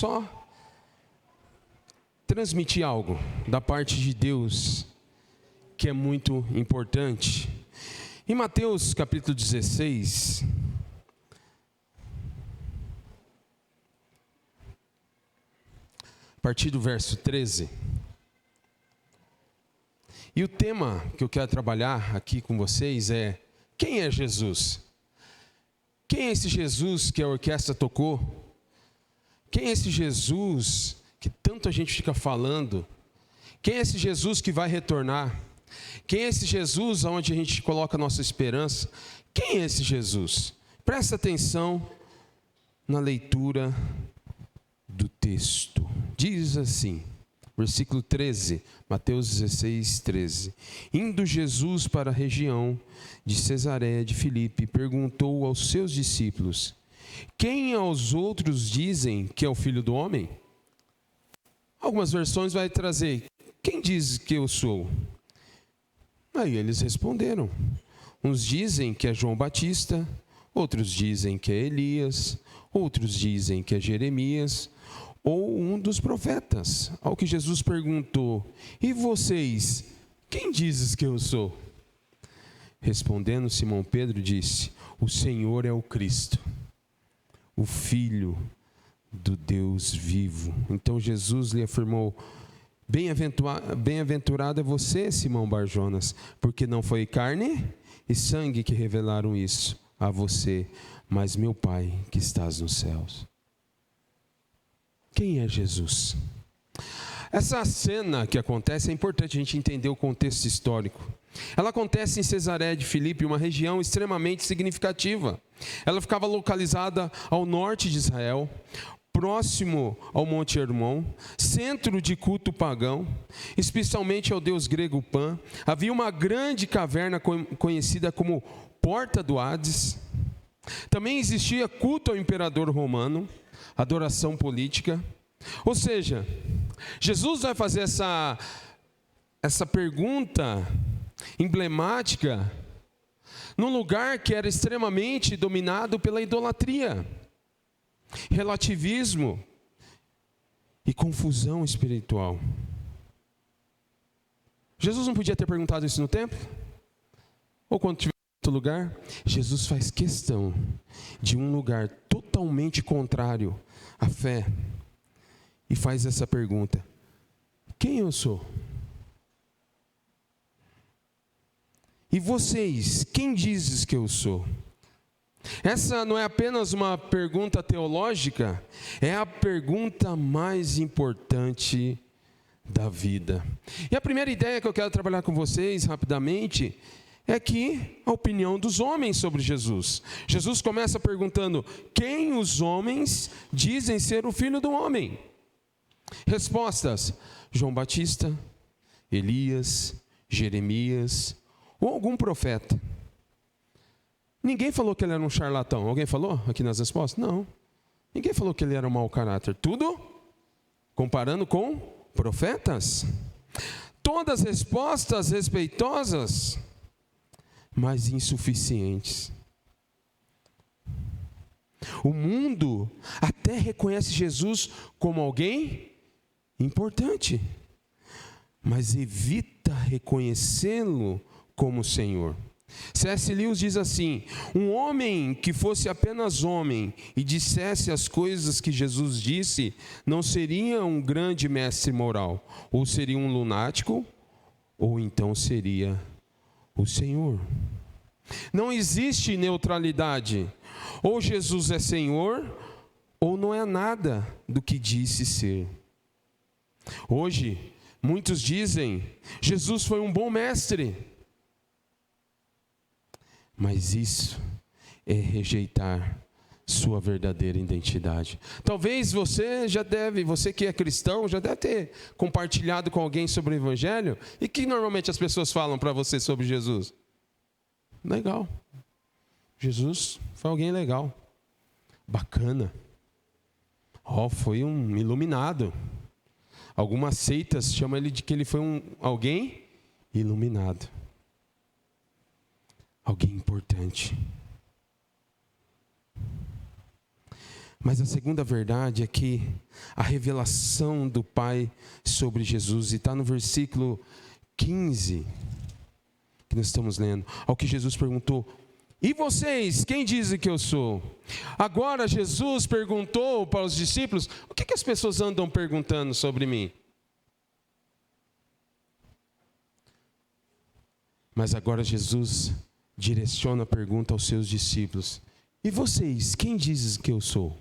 só transmitir algo da parte de Deus que é muito importante. Em Mateus capítulo 16, a partir do verso 13, e o tema que eu quero trabalhar aqui com vocês é: quem é Jesus? Quem é esse Jesus que a orquestra tocou? Quem é esse Jesus que tanto a gente fica falando? Quem é esse Jesus que vai retornar? Quem é esse Jesus onde a gente coloca a nossa esperança? Quem é esse Jesus? Presta atenção na leitura do texto. Diz assim, versículo 13, Mateus 16, 13. Indo Jesus para a região de Cesareia de Filipe, perguntou aos seus discípulos: quem aos outros dizem que é o Filho do Homem? Algumas versões vai trazer: quem diz que eu sou? Aí eles responderam: uns dizem que é João Batista, outros dizem que é Elias, outros dizem que é Jeremias, ou um dos profetas. Ao que Jesus perguntou: e vocês, quem dizes que eu sou? Respondendo, Simão Pedro disse: o Senhor é o Cristo, o Filho do Deus vivo. Então Jesus lhe afirmou: bem-aventurado é você, Simão Barjonas, porque não foi carne e sangue que revelaram isso a você, mas meu Pai que estás nos céus. Quem é Jesus? Essa cena que acontece, é importante a gente entender o contexto histórico. Ela acontece em Cesareia de Filipe, uma região extremamente significativa. Ela ficava localizada ao norte de Israel, próximo ao Monte Hermon, centro de culto pagão, especialmente ao deus grego Pan. Havia uma grande caverna conhecida como Porta do Hades. Também existia culto ao imperador romano, adoração política. Ou seja, Jesus vai fazer essa pergunta emblemática num lugar que era extremamente dominado pela idolatria, relativismo e confusão espiritual. Jesus não podia ter perguntado isso no templo? Ou quando estiver em outro lugar? Jesus faz questão de um lugar totalmente contrário à fé e faz essa pergunta: quem eu sou? E vocês, quem dizes que eu sou? Essa não é apenas uma pergunta teológica, é a pergunta mais importante da vida. E a primeira ideia que eu quero trabalhar com vocês rapidamente é que a opinião dos homens sobre Jesus. Jesus começa perguntando: quem os homens dizem ser o Filho do Homem? Respostas: João Batista, Elias, Jeremias ou algum profeta. Ninguém falou que ele era um charlatão. Alguém falou aqui nas respostas? Não. Ninguém falou que ele era um mau caráter. Tudo comparando com profetas. Todas respostas respeitosas, mas insuficientes. O mundo até reconhece Jesus como alguém importante, mas evita reconhecê-lo como Senhor. C.S. Lewis diz assim: um homem que fosse apenas homem e dissesse as coisas que Jesus disse, não seria um grande mestre moral, ou seria um lunático, ou então seria o Senhor. Não existe neutralidade. Ou Jesus é Senhor, ou não é nada do que disse ser. Hoje, muitos dizem: Jesus foi um bom mestre. Mas isso é rejeitar sua verdadeira identidade. Talvez você que é cristão, já deve ter compartilhado com alguém sobre o Evangelho. E que normalmente as pessoas falam para você sobre Jesus? Legal. Jesus foi alguém legal, bacana. Foi um iluminado. Algumas seitas chamam ele de que ele foi alguém iluminado. Alguém importante. Mas a segunda verdade é que a revelação do Pai sobre Jesus, e está no versículo 15, que nós estamos lendo, ao que Jesus perguntou: e vocês, quem dizem que eu sou? Agora Jesus perguntou para os discípulos: o que as pessoas andam perguntando sobre mim? Mas agora Jesus direciona a pergunta aos seus discípulos: e vocês, quem dizem que eu sou?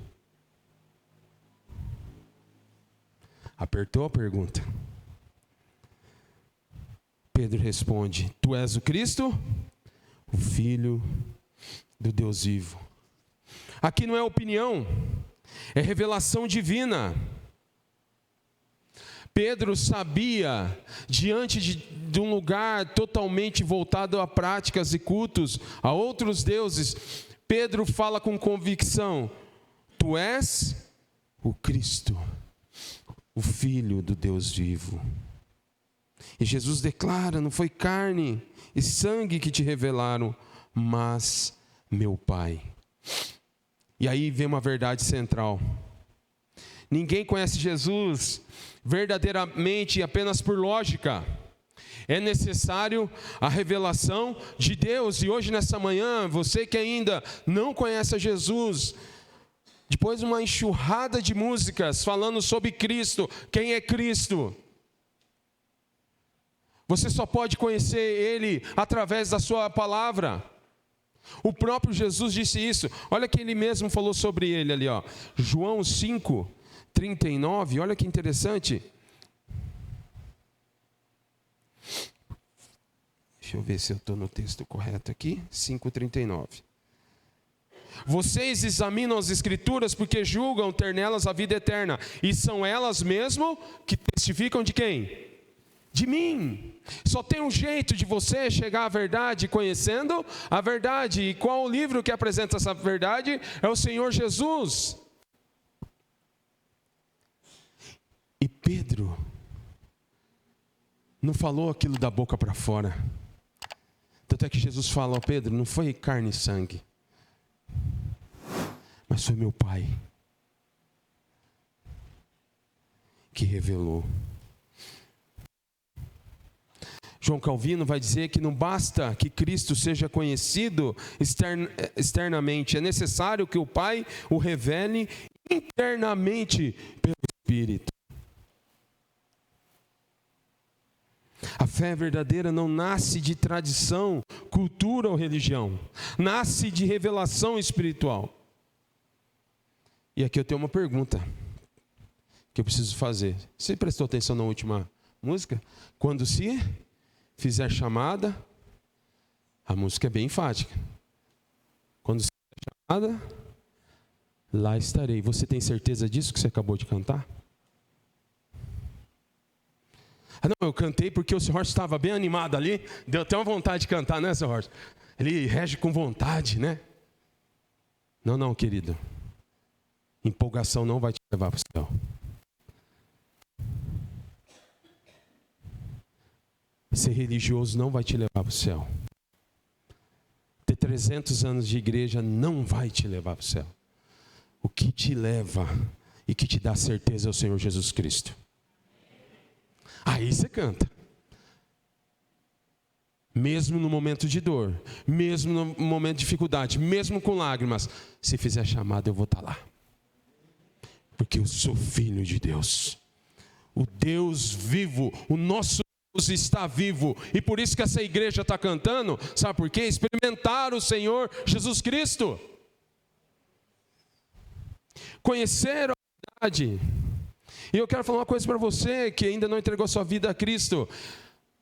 Apertou a pergunta. Pedro responde: tu és o Cristo, o Filho do Deus vivo. Aqui não é opinião, é revelação divina. Pedro sabia, diante de um lugar totalmente voltado a práticas e cultos, a outros deuses, Pedro fala com convicção: tu és o Cristo, o Filho do Deus vivo. E Jesus declara: não foi carne e sangue que te revelaram, mas meu Pai. E aí vem uma verdade central: ninguém conhece Jesus verdadeiramente apenas por lógica. É necessário a revelação de Deus. E hoje, nessa manhã, você que ainda não conhece a Jesus, depois de uma enxurrada de músicas falando sobre Cristo, quem é Cristo, você só pode conhecer Ele através da sua palavra. O próprio Jesus disse isso. Olha que Ele mesmo falou sobre Ele ali, ó. João 5:39, olha que interessante. Deixa eu ver se eu estou no texto correto aqui. 5:39. Vocês examinam as Escrituras porque julgam ter nelas a vida eterna. E são elas mesmo que testificam de quem? De mim. Só tem um jeito de você chegar à verdade, conhecendo a verdade. E qual o livro que apresenta essa verdade? É o Senhor Jesus. E Pedro não falou aquilo da boca para fora. Tanto é que Jesus fala: ó Pedro, não foi carne e sangue, mas foi meu Pai que revelou. João Calvino vai dizer que não basta que Cristo seja conhecido externamente, é necessário que o Pai o revele internamente pelo Espírito. A fé verdadeira não nasce de tradição, cultura ou religião, nasce de revelação espiritual. E aqui eu tenho uma pergunta que eu preciso fazer. Você prestou atenção na última música? Quando se fizer chamada, a música é bem enfática. Quando se fizer chamada, lá estarei. Você tem certeza disso que você acabou de cantar? Ah, não, eu cantei porque o Sr. Horst estava bem animado ali, deu até uma vontade de cantar, né, Sr. Horst? Ele rege com vontade, né? Não, querido. Empolgação não vai te levar para o céu. Ser religioso não vai te levar para o céu. Ter 300 anos de igreja não vai te levar para o céu. O que te leva e que te dá certeza é o Senhor Jesus Cristo. Aí você canta. Mesmo no momento de dor, mesmo no momento de dificuldade, mesmo com lágrimas, se fizer chamada eu vou estar lá. Porque eu sou filho de Deus. O Deus vivo, o nosso Deus está vivo. E por isso que essa igreja está cantando, sabe por quê? Experimentar o Senhor Jesus Cristo. Conhecer a verdade. E eu quero falar uma coisa para você que ainda não entregou sua vida a Cristo.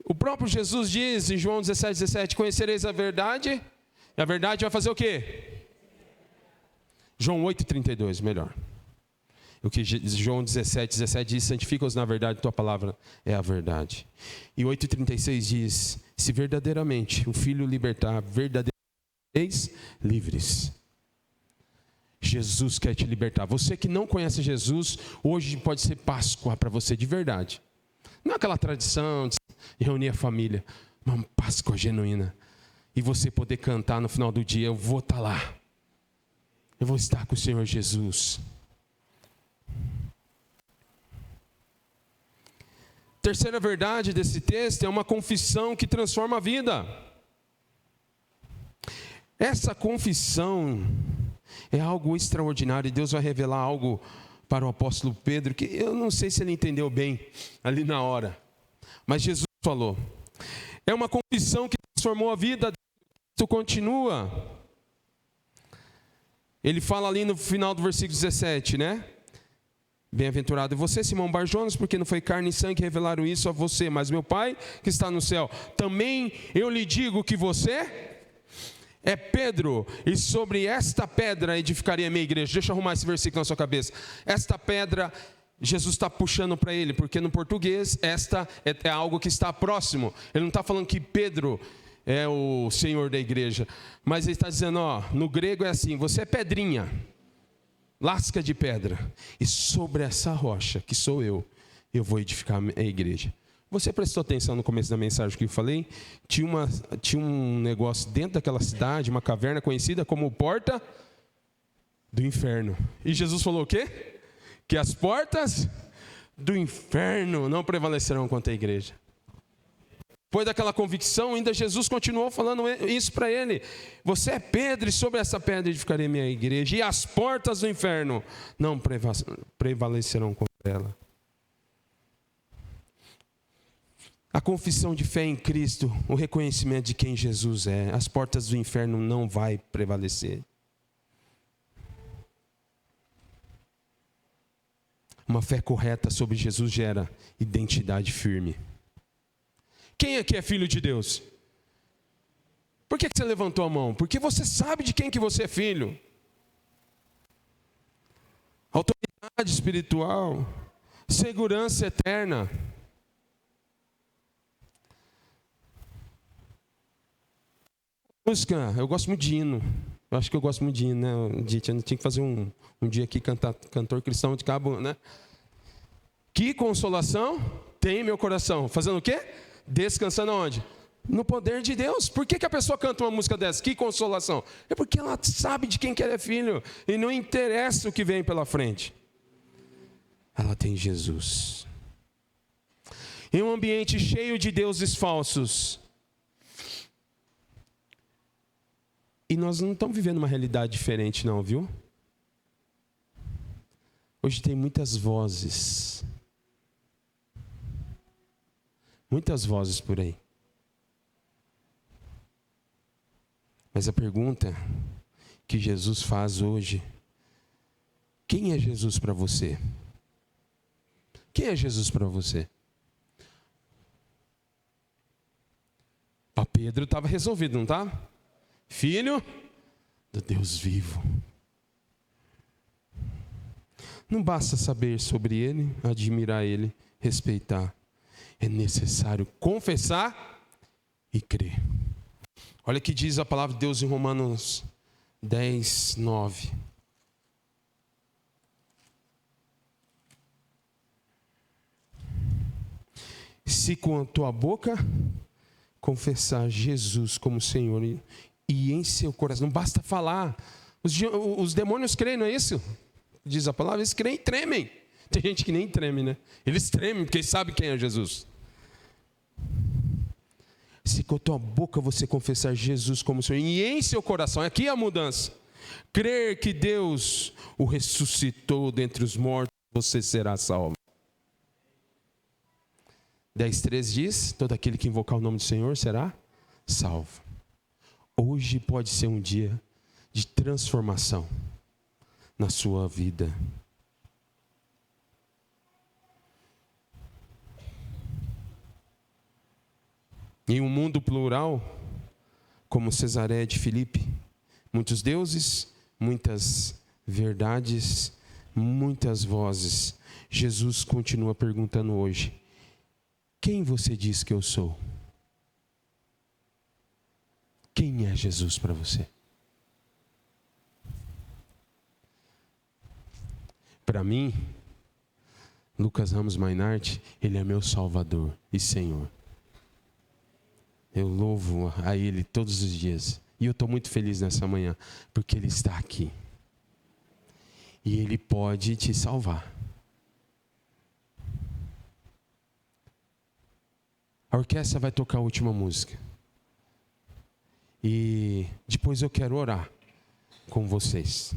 O próprio Jesus diz em João 17:17, conhecereis a verdade, e a verdade vai fazer o quê? João 8:32, melhor. O que João 17:17 diz, santifica-os na verdade, tua palavra é a verdade. E 8:36 diz, se verdadeiramente o Filho libertar, verdadeiramente sereis livres. Jesus quer te libertar. Você que não conhece Jesus, hoje pode ser Páscoa para você de verdade. Não é aquela tradição de reunir a família, uma Páscoa genuína. E você poder cantar no final do dia, eu vou estar lá. Eu vou estar com o Senhor Jesus. terceira verdade desse texto é uma confissão que transforma a vida. Essa confissão é algo extraordinário, e Deus vai revelar algo para o apóstolo Pedro, que eu não sei se ele entendeu bem ali na hora, mas Jesus falou. É uma confissão que transformou a vida. Isso continua. Ele fala ali no final do versículo 17, né? Bem-aventurado é você, Simão Bar-Jonas, porque não foi carne e sangue que revelaram isso a você, mas meu Pai que está no céu. Também eu lhe digo que você é Pedro, e sobre esta pedra edificarei a minha igreja. Deixa eu arrumar esse versículo na sua cabeça. Esta pedra, Jesus está puxando para ele, porque no português esta é algo que está próximo. Ele não está falando que Pedro é o Senhor da igreja, mas ele está dizendo, no grego é assim, você é pedrinha, lasca de pedra, e sobre essa rocha, que sou eu vou edificar a igreja. Você prestou atenção no começo da mensagem que eu falei? Tinha um negócio dentro daquela cidade, uma caverna conhecida como Porta do Inferno. E Jesus falou o quê? Que as portas do inferno não prevalecerão contra a igreja. Depois daquela convicção, ainda Jesus continuou falando isso para ele. Você é Pedro, e sobre essa pedra edificarei minha igreja, e as portas do inferno não prevalecerão contra ela. A confissão de fé em Cristo, o reconhecimento de quem Jesus é, as portas do inferno não vai prevalecer. Uma fé correta sobre Jesus gera identidade firme. Quem aqui é filho de Deus? Por que você levantou a mão? Porque você sabe de quem que você é filho. Autoridade espiritual, segurança eterna. Música, eu gosto muito de hino. Eu acho que eu gosto muito de hino, né? Eu tinha que fazer um dia aqui cantor cristão de cabo, né? Que consolação tem meu coração. Fazendo o quê? Descansando aonde? No poder de Deus. Por que a pessoa canta uma música dessa? Que consolação? É porque ela sabe de quem que ela é filho. E não interessa o que vem pela frente. Ela tem Jesus. Em um ambiente cheio de deuses falsos. E nós não estamos vivendo uma realidade diferente não, viu? Hoje tem muitas vozes. Muitas vozes por aí. Mas a pergunta que Jesus faz hoje: quem é Jesus para você? Quem é Jesus para você? Para Pedro estava resolvido, não estava? Filho do Deus vivo. Não basta saber sobre Ele, admirar Ele, respeitar. É necessário confessar e crer. Olha o que diz a palavra de Deus em Romanos 10, 9. Se com a tua boca confessar Jesus como Senhor e em seu coração, não basta falar. Os demônios creem, não é isso? Diz a palavra, eles creem e tremem. Tem gente que nem treme, né? Eles tremem porque eles sabem quem é Jesus. Se com a tua boca você confessar Jesus como Senhor e em seu coração, aqui é a mudança, crer que Deus o ressuscitou dentre os mortos, você será salvo. 10:13 diz, todo aquele que invocar o nome do Senhor será salvo. Hoje pode ser um dia de transformação na sua vida. Em um mundo plural, como Cesareia de Filipe, muitos deuses, muitas verdades, muitas vozes. Jesus continua perguntando hoje: quem você diz que eu sou? Quem é Jesus para você? Para mim, Lucas Ramos Mainart, Ele é meu Salvador e Senhor. Eu louvo a Ele todos os dias. E eu estou muito feliz nessa manhã, porque Ele está aqui. E Ele pode te salvar. A orquestra vai tocar a última música. E depois eu quero orar com vocês.